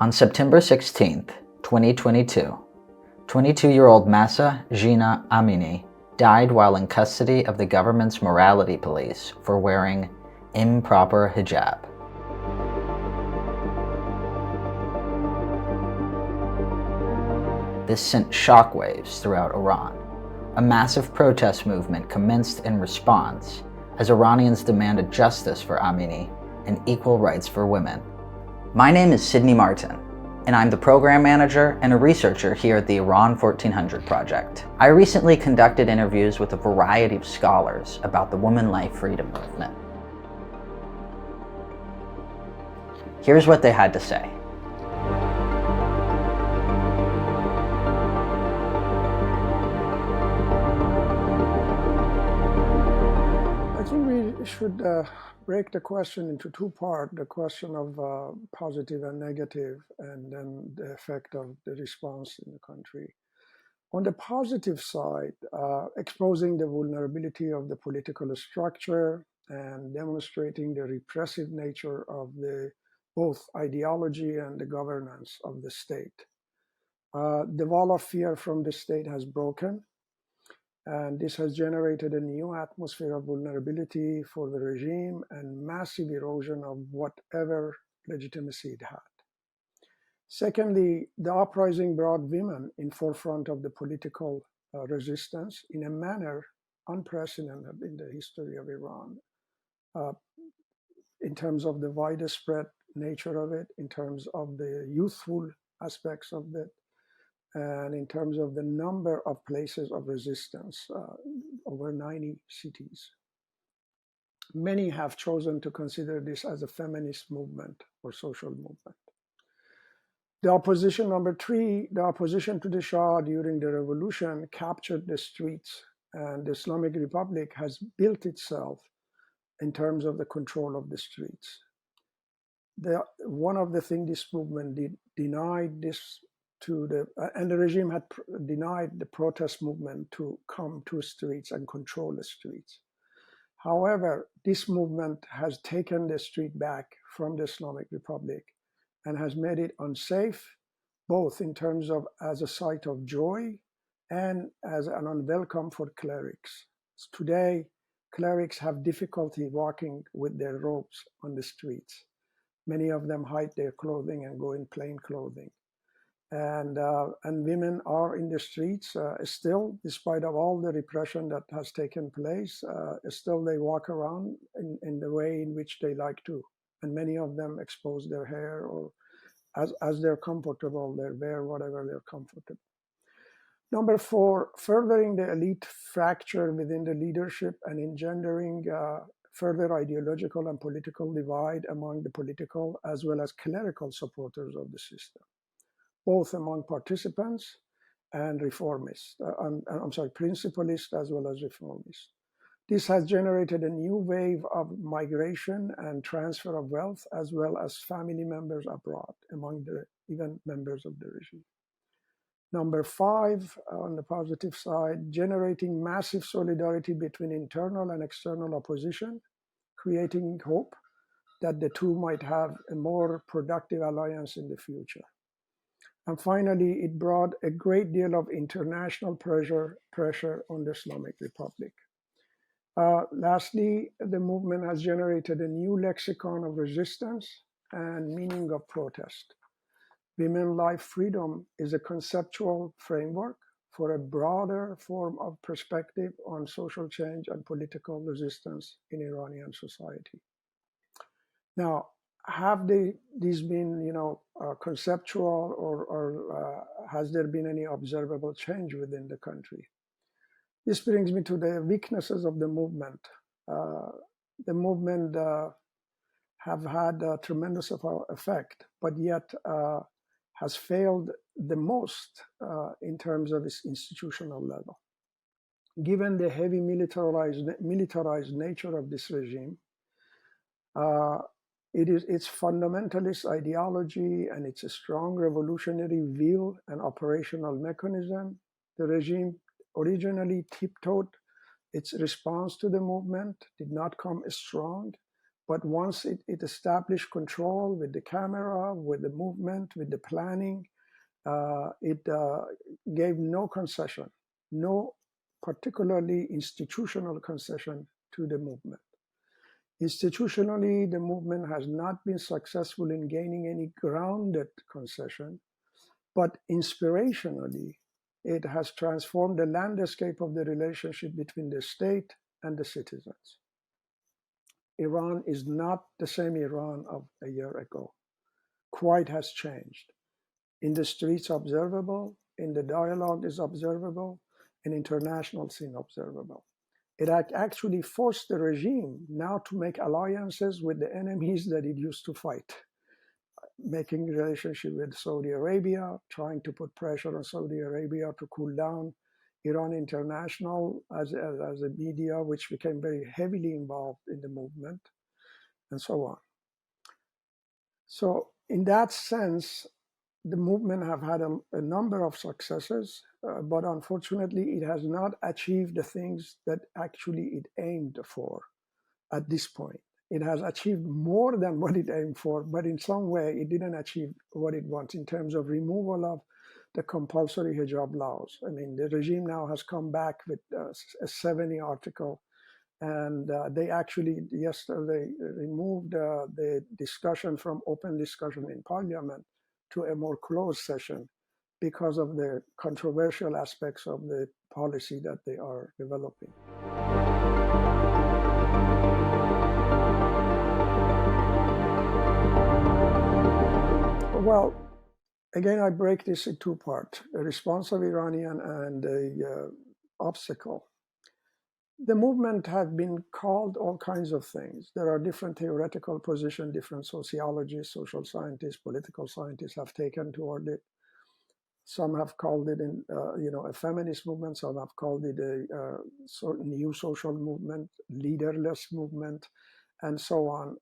On September 16, 2022, 22-year-old Mahsa Jina Amini died while in custody of the government's morality police for wearing improper hijab. This sent shockwaves throughout Iran. A massive protest movement commenced in response as Iranians demanded justice for Amini and equal rights for women. My name is Sydney Martin, and I'm the program manager and a researcher here at the Iran 1400 Project. I recently conducted interviews with a variety of scholars about the woman life freedom movement. Here's what they had to say. I think we should break the question into two parts, the question of positive and negative, and then the effect of the response in the country. On the positive side, exposing the vulnerability of the political structure and demonstrating the repressive nature of the both ideology and the governance of the state. The wall of fear from the state has broken, and this has generated a new atmosphere of vulnerability for the regime and massive erosion of whatever legitimacy it had. Secondly, the uprising brought women in forefront of the political resistance in a manner unprecedented in the history of Iran, in terms of the widespread nature of it, in terms of the youthful aspects of it, and in terms of the number of places of resistance, over 90 cities. Many have chosen to consider this as a feminist movement or social movement. The opposition, number three, the opposition to the Shah during the revolution captured the streets, and the Islamic Republic has built itself in terms of the control of the streets. One of the things this movement denied this to and the regime had denied the protest movement to come to streets and control the streets. However, this movement has taken the street back from the Islamic Republic and has made it unsafe, both in terms of as a site of joy and as an unwelcome for clerics. Today, clerics have difficulty walking with their robes on the streets. Many of them hide their clothing and go in plain clothing. And women are in the streets still, despite of all the repression that has taken place, still they walk around in the way in which they like to. And many of them expose their hair, or as they're comfortable, they wear whatever they're comfortable. Number four, furthering the elite fracture within the leadership and engendering further ideological and political divide among the political as well as clerical supporters of the system, both among participants and reformists, principalists as well as reformists. This has generated a new wave of migration and transfer of wealth, as well as family members abroad, among the even members of the regime. Number five, on the positive side, generating massive solidarity between internal and external opposition, creating hope that the two might have a more productive alliance in the future. And finally, it brought a great deal of international pressure on the Islamic Republic. Lastly, the movement has generated a new lexicon of resistance and meaning of protest. Women life freedom is a conceptual framework for a broader form of perspective on social change and political resistance in Iranian society. Now, have these been, conceptual, or has there been any observable change within the country? This brings me to the weaknesses of the movement. The movement have had a tremendous effect, but yet has failed the most in terms of its institutional level. Given the heavy militarized nature of this regime, its fundamentalist ideology and its strong revolutionary will and operational mechanism, the regime originally tiptoed its response to the movement, did not come strong, But once it established control with the camera, with the movement, with the planning, it gave no concession, no particularly institutional concession to the movement. Institutionally, the movement has not been successful in gaining any grounded concession, but inspirationally, it has transformed the landscape of the relationship between the state and the citizens. Iran is not the same Iran of a year ago. Quite has changed. In the streets observable, in the dialogue is observable, in international scene observable. It actually forced the regime now to make alliances with the enemies that it used to fight, making relationship with Saudi Arabia, trying to put pressure on Saudi Arabia to cool down Iran International as a media, which became very heavily involved in the movement, and so on. So in that sense, the movement have had a number of successes, but unfortunately, it has not achieved the things that actually it aimed for at this point. It has achieved more than what it aimed for, but in some way, it didn't achieve what it wants in terms of removal of the compulsory hijab laws. I mean, the regime now has come back with a 70 article, and they actually yesterday removed the discussion from open discussion in parliament to a more closed session because of the controversial aspects of the policy that they are developing. Well, again, I break this in two parts, a response of Iranian and a obstacle. The movement has been called all kinds of things. There are different theoretical positions, different sociologists, social scientists, political scientists have taken toward it. Some have called it a feminist movement. Some have called it a new social movement, leaderless movement, and so on.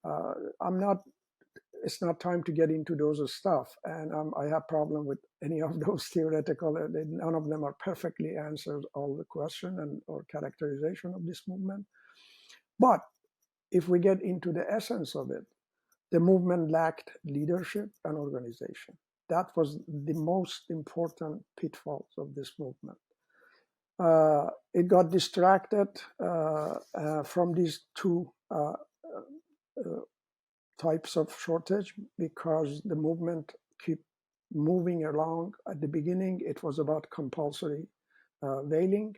It's not time to get into those stuff, and I have problem with any of those theoretical. None of them are perfectly answered all the question and or characterization of this movement. But if we get into the essence of it, the movement lacked leadership and organization. That was the most important pitfalls of this movement. It got distracted from these two types of shortage because the movement kept moving along. At the beginning, it was about compulsory veiling,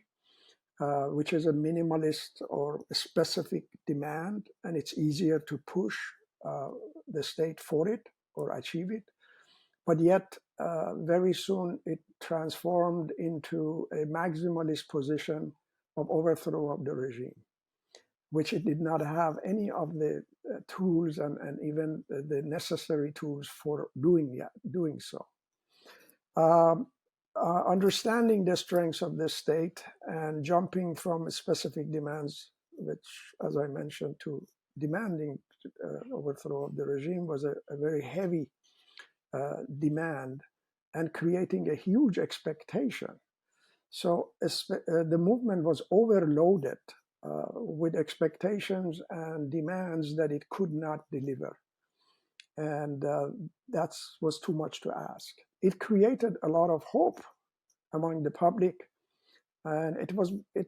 which is a minimalist or a specific demand, and it's easier to push the state for it or achieve it. But yet, very soon, it transformed into a maximalist position of overthrow of the regime, which it did not have any of the tools and even the necessary tools for doing so. Understanding the strengths of the state and jumping from specific demands, which, as I mentioned, to demanding overthrow of the regime was a very heavy demand and creating a huge expectation. So the movement was overloaded with expectations and demands that it could not deliver. And that was too much to ask. It created a lot of hope among the public, and it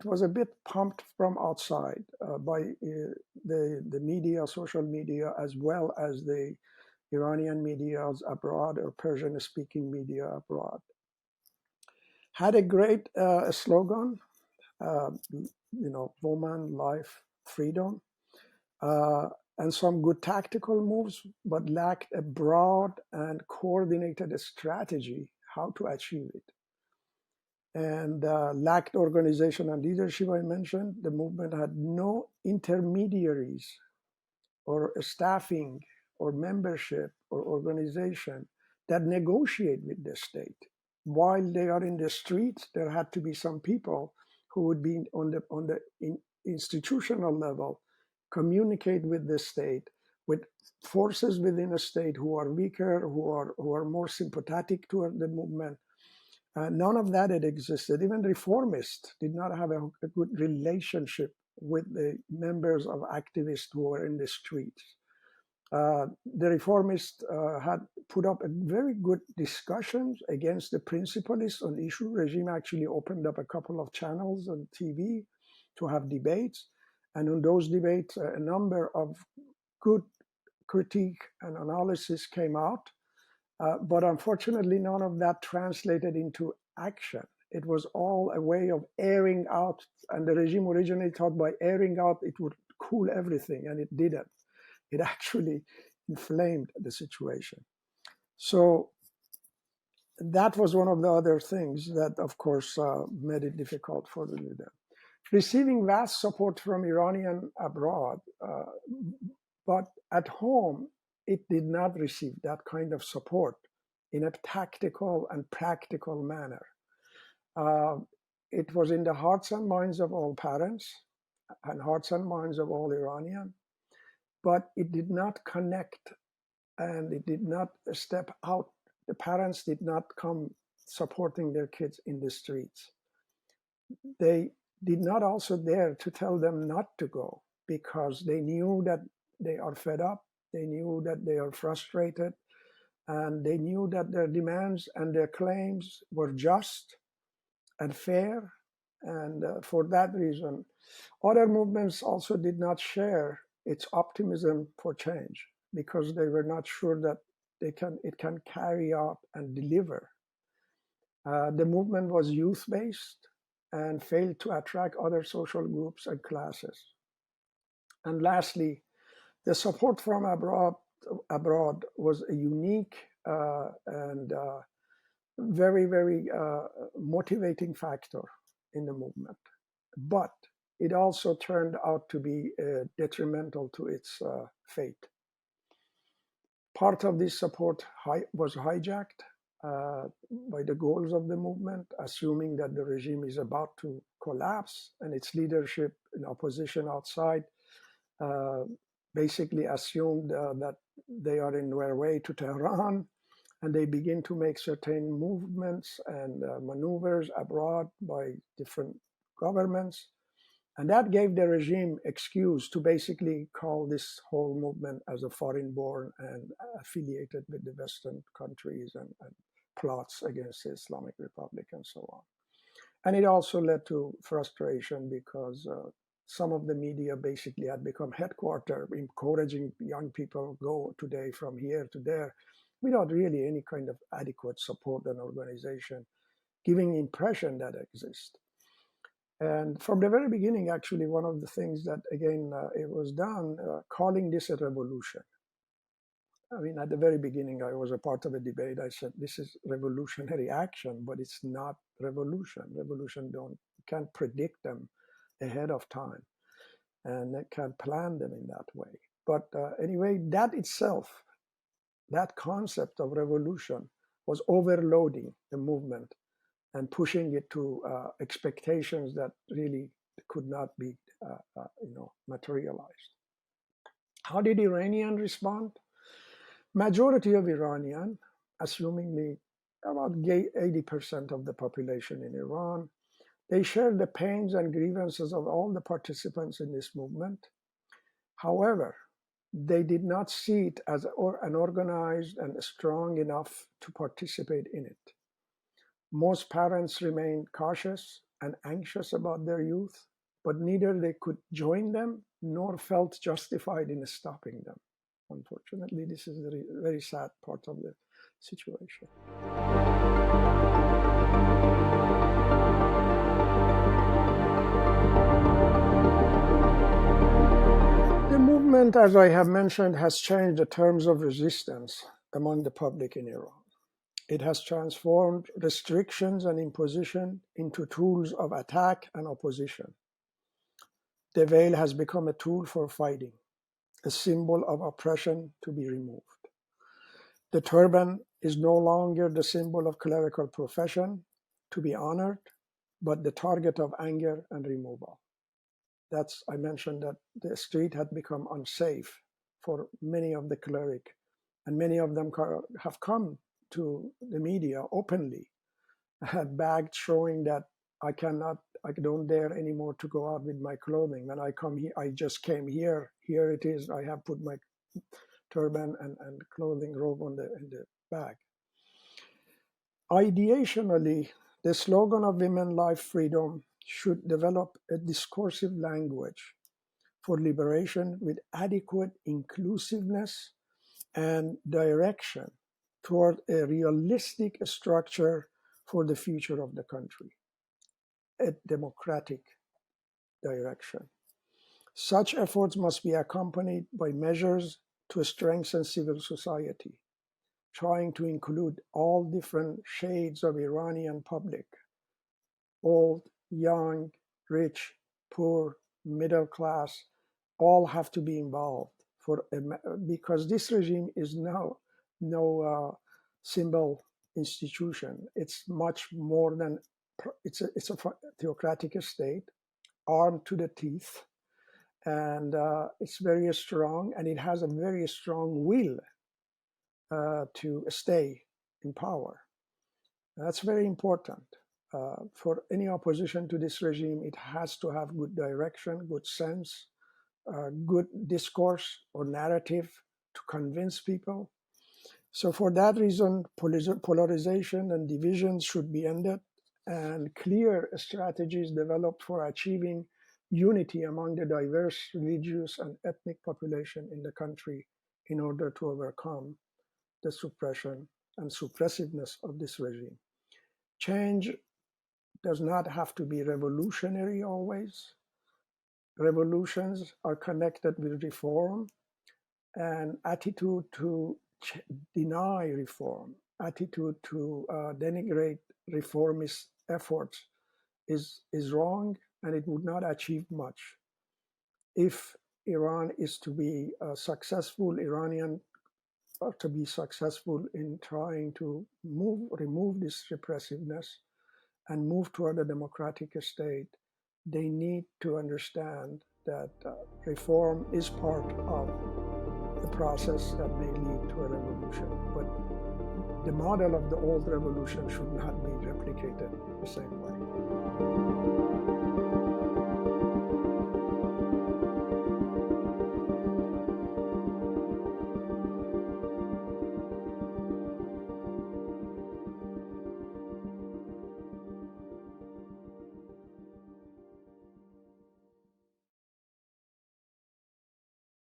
was a bit pumped from outside by the media, social media, as well as the Iranian media abroad or Persian-speaking media abroad. Had a great slogan, woman, life, freedom, and some good tactical moves, but lacked a broad and coordinated strategy how to achieve it. And lacked organization and leadership, I mentioned. The movement had no intermediaries or staffing or membership or organization that negotiate with the state. While they are in the streets, there had to be some people who would be on the institutional level, communicate with the state, with forces within a state who are weaker, who are more sympathetic toward the movement. None of that had existed. Even reformists did not have a good relationship with the members of activists who were in the streets. The reformists had put up a very good discussions against the principalists on the issue. Regime actually opened up a couple of channels on TV to have debates. And in those debates, a number of good critique and analysis came out. But unfortunately, none of that translated into action. It was all a way of airing out. And the regime originally thought by airing out, it would cool everything, and it didn't. It actually inflamed the situation. So that was one of the other things that, of course, made it difficult for the leader. Receiving vast support from Iranian abroad, but at home, it did not receive that kind of support in a tactical and practical manner. It was in the hearts and minds of all parents and hearts and minds of all Iranians, but it did not connect and it did not step out. The parents did not come supporting their kids in the streets. They did not also dare to tell them not to go because they knew that they are fed up, they knew that they are frustrated, and they knew that their demands and their claims were just and fair. And for that reason, other movements also did not share its optimism for change because they were not sure that it can carry out and deliver. The movement was youth-based and failed to attract other social groups and classes. And lastly, the support from abroad was a unique and very, very motivating factor in the movement. But it also turned out to be detrimental to its fate. Part of this support was hijacked by the goals of the movement, assuming that the regime is about to collapse and its leadership in opposition outside basically assumed that they are in their way to Tehran, and they begin to make certain movements and maneuvers abroad by different governments. And that gave the regime excuse to basically call this whole movement as a foreign-born and affiliated with the Western countries and plots against the Islamic Republic and so on. And it also led to frustration because some of the media basically had become headquartered, encouraging young people go today from here to there without really any kind of adequate support and organization, giving impression that exists. And from the very beginning, actually, one of the things that, again, it was done, calling this a revolution. I mean, at the very beginning, I was a part of a debate. I said, this is revolutionary action, but it's not revolution. Revolution can't predict them ahead of time, and they can't plan them in that way. But anyway, that itself, that concept of revolution was overloading the movement and pushing it to expectations that really could not be materialized. How did Iranians respond? Majority of Iranian, assumingly about 80% of the population in Iran, they shared the pains and grievances of all the participants in this movement. However, they did not see it as an organized and strong enough to participate in it. Most parents remained cautious and anxious about their youth, but neither they could join them nor felt justified in stopping them. Unfortunately, this is the very sad part of the situation. The movement, as I have mentioned, has changed the terms of resistance among the public in Iran. It has transformed restrictions and imposition into tools of attack and opposition. The veil has become a tool for fighting, a symbol of oppression to be removed. The turban is no longer the symbol of clerical profession to be honored, but the target of anger and removal. I mentioned that the street had become unsafe for many of the cleric, and many of them have come to the media openly, had bagged showing that I cannot I don't dare anymore to go out with my clothing. When I come here, I just came here. Here it is. I have put my turban and clothing robe in the bag. Ideationally, the slogan of Women, Life, Freedom should develop a discursive language for liberation with adequate inclusiveness and direction toward a realistic structure for the future of the country, a democratic direction. Such efforts must be accompanied by measures to strengthen civil society, trying to include all different shades of Iranian public, old, young, rich, poor, middle class, all have to be involved because this regime is now no symbol institution. It's much more than, it's a theocratic state, armed to the teeth, and it's very strong, and it has a very strong will to stay in power. That's very important. For any opposition to this regime, it has to have good direction, good sense, good discourse or narrative to convince people. So for that reason, polarization and divisions should be ended and clear strategies developed for achieving unity among the diverse religious and ethnic population in the country in order to overcome the suppression and suppressiveness of this regime. Change does not have to be revolutionary always. Revolutions are connected with reform, and attitude to deny reform, attitude to denigrate reformist efforts is wrong, and it would not achieve much. If Iran is to be successful, Iranian are to be successful in trying to remove this repressiveness and move toward a democratic state, they need to understand that reform is part of the process that may lead to a revolution. But the model of the old revolution should not be replicated the same way.